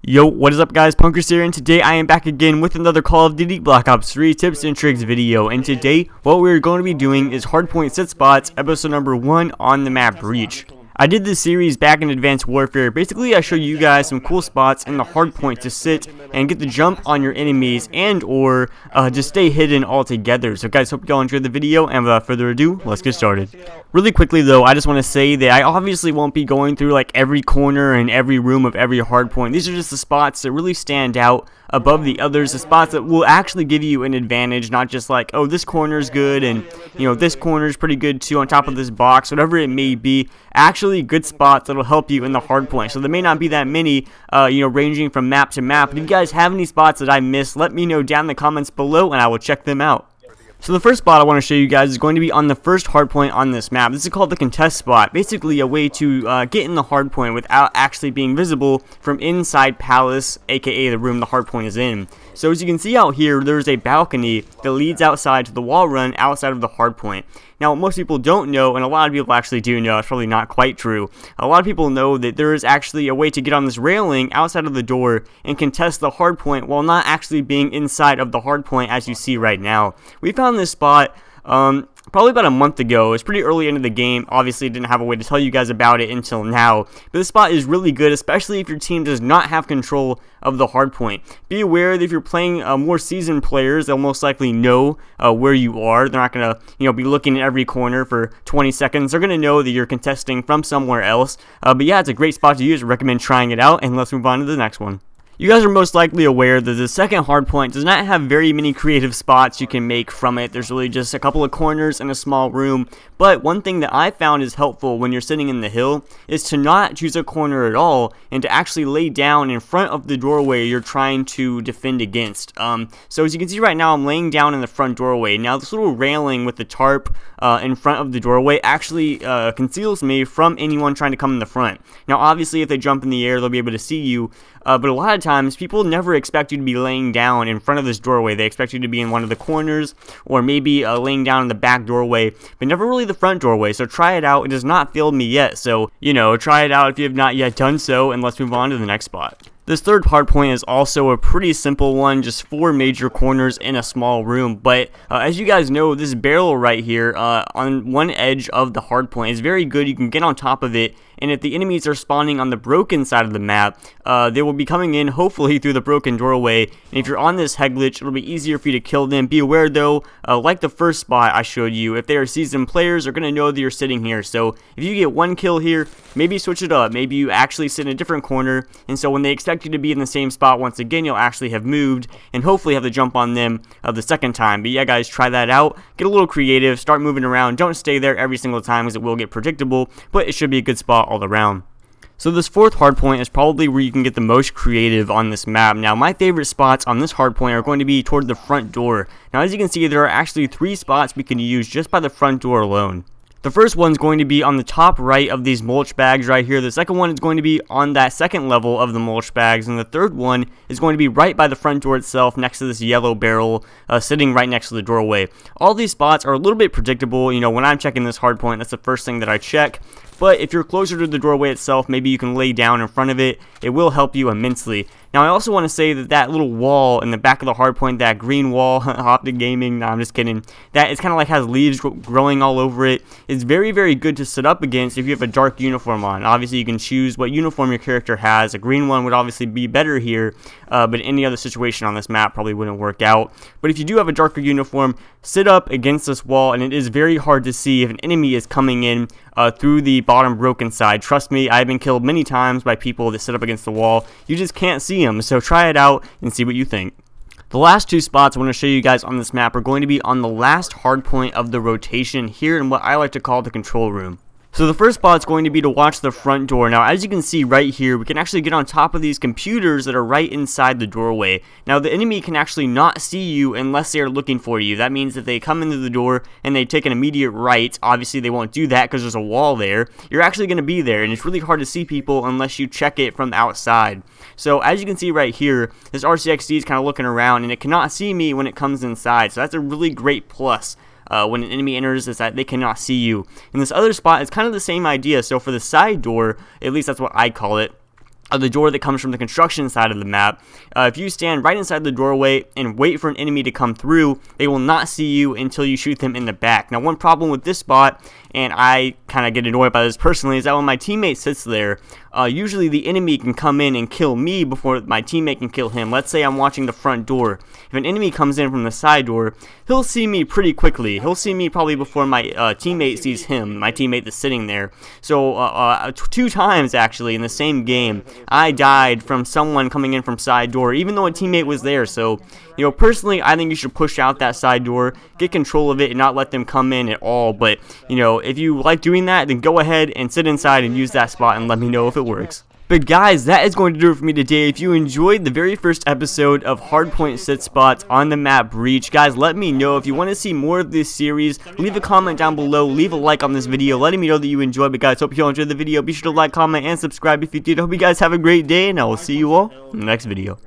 Yo, what is up guys, Punkers here, and today I am back again with another Call of Duty Black Ops 3 tips and tricks video. And today, what we're going to be doing is Hardpoint Sit Spots, episode number 1 on the map Breach. I did this series back in Advanced Warfare. Basically, I show you guys some cool spots in the hardpoint to sit and get the jump on your enemies and or just stay hidden altogether. So guys, hope you all enjoyed the video, and without further ado, let's get started. Really quickly though, I just want to say that I obviously won't be going through like every corner and every room of every hardpoint. These are just the spots that really stand out above the others, the spots that will actually give you an advantage, not just like, oh, this corner is good and you know this corner is pretty good too on top of this box, whatever it may be. Actually good spots that will help you in the hardpoint. So there may not be that many ranging from map to map, but if you guys have any spots that I missed, let me know down in the comments below and I will check them out. So the first spot I want to show you guys is going to be on the first hardpoint on this map. This is called the contest spot. Basically a way to get in the hardpoint without actually being visible from inside Palace, aka the room the hardpoint is in. So as you can see out here, there's a balcony that leads outside to the wall run outside of the hardpoint. Now, what most people don't know, and a lot of people actually do know, it's probably not quite true, a lot of people know that there is actually a way to get on this railing outside of the door and contest the hardpoint while not actually being inside of the hardpoint as you see right now. We found this spot probably about a month ago. It's pretty early into the game. Obviously didn't have a way to tell you guys about it until now, but this spot is really good, especially if your team does not have control of the hardpoint. Be aware that if you're playing more seasoned players, they'll most likely know where you are. They're not gonna be looking at every corner for 20 seconds. They're gonna know that you're contesting from somewhere else. But yeah, it's a great spot to use. I recommend trying it out, and let's move on to the next one. You guys are most likely aware that the second hardpoint does not have very many creative spots you can make from it. There's really just a couple of corners and a small room. But one thing that I found is helpful when you're sitting in the hill is to not choose a corner at all and to actually lay down in front of the doorway you're trying to defend against. So as you can see right now, I'm laying down in the front doorway. Now this little railing with the tarp in front of the doorway actually conceals me from anyone trying to come in the front. Now obviously if they jump in the air, they'll be able to see you. But a lot of times, people never expect you to be laying down in front of this doorway. They expect you to be in one of the corners, or maybe laying down in the back doorway, but never really the front doorway. So try it out. It has not failed me yet. So, try it out if you have not yet done so, and let's move on to the next spot. This third hardpoint is also a pretty simple one, just 4 major corners in a small room. But as you guys know, this barrel right here on one edge of the hardpoint is very good. You can get on top of it, and if the enemies are spawning on the broken side of the map, they will be coming in hopefully through the broken doorway. And if you're on this head glitch, it'll be easier for you to kill them. Be aware though, like the first spot I showed you, if they are seasoned players, they're going to know that you're sitting here. So if you get one kill here, maybe switch it up. Maybe you actually sit in a different corner, and so when they expect you to be in the same spot once again, you'll actually have moved and hopefully have to jump on them the second time. But yeah guys, try that out. Get a little creative, start moving around. Don't stay there every single time because it will get predictable, but it should be a good spot all around. So this fourth hardpoint is probably where you can get the most creative on this map. Now my favorite spots on this hardpoint are going to be toward the front door. Now as you can see, there are actually 3 spots we can use just by the front door alone. The first one's going to be on the top right of these mulch bags right here. The second one is going to be on that second level of the mulch bags. And the third one is going to be right by the front door itself next to this yellow barrel sitting right next to the doorway. All these spots are a little bit predictable. When I'm checking this hardpoint, that's the first thing that I check. But if you're closer to the doorway itself, maybe you can lay down in front of it. It will help you immensely. Now, I also want to say that that little wall in the back of the hardpoint, that green wall, Optic Gaming, no, I'm just kidding, that it's kind of like has leaves growing all over it. It's very, very good to sit up against if you have a dark uniform on. Obviously, you can choose what uniform your character has. A green one would obviously be better here, but any other situation on this map probably wouldn't work out. But if you do have a darker uniform, sit up against this wall, and it is very hard to see if an enemy is coming in through the bottom broken side. Trust me, I've been killed many times by people that sit up against the wall. You just can't see them, so try it out and see what you think. The last 2 spots I want to show you guys on this map are going to be on the last hardpoint of the rotation here in what I like to call the control room. So the first spot is going to be to watch the front door. Now as you can see right here, we can actually get on top of these computers that are right inside the doorway. Now the enemy can actually not see you unless they are looking for you. That means that they come into the door and they take an immediate right. Obviously they won't do that because there's a wall there. You're actually going to be there, and it's really hard to see people unless you check it from outside. So as you can see right here, this RCXD is kind of looking around and it cannot see me when it comes inside. So that's a really great plus. When an enemy enters, is that they cannot see you. And this other spot is kind of the same idea. So for the side door, at least that's what I call it, the door that comes from the construction side of the map. If you stand right inside the doorway and wait for an enemy to come through, they will not see you until you shoot them in the back. Now, one problem with this spot, and I kind of get annoyed by this personally, is that when my teammate sits there, usually the enemy can come in and kill me before my teammate can kill him. Let's say I'm watching the front door. If an enemy comes in from the side door, he'll see me pretty quickly. He'll see me probably before my teammate sees him, my teammate that's sitting there. So 2 times actually in the same game, I died from someone coming in from side door, even though a teammate was there. So, you know, personally, I think you should push out that side door, get control of it, and not let them come in at all. But, you know, if you like doing that, then go ahead and sit inside and use that spot and let me know if it works. But guys, that is going to do it for me today. If you enjoyed the very first episode of Hardpoint sit spots on the map Breach, guys, let me know. If you want to see more of this series, leave a comment down below, leave a like on this video, letting me know that you enjoyed. But guys, hope you all enjoyed the video. Be sure to like, comment, and subscribe if you did. Hope you guys have a great day, and I will see you all in the next video.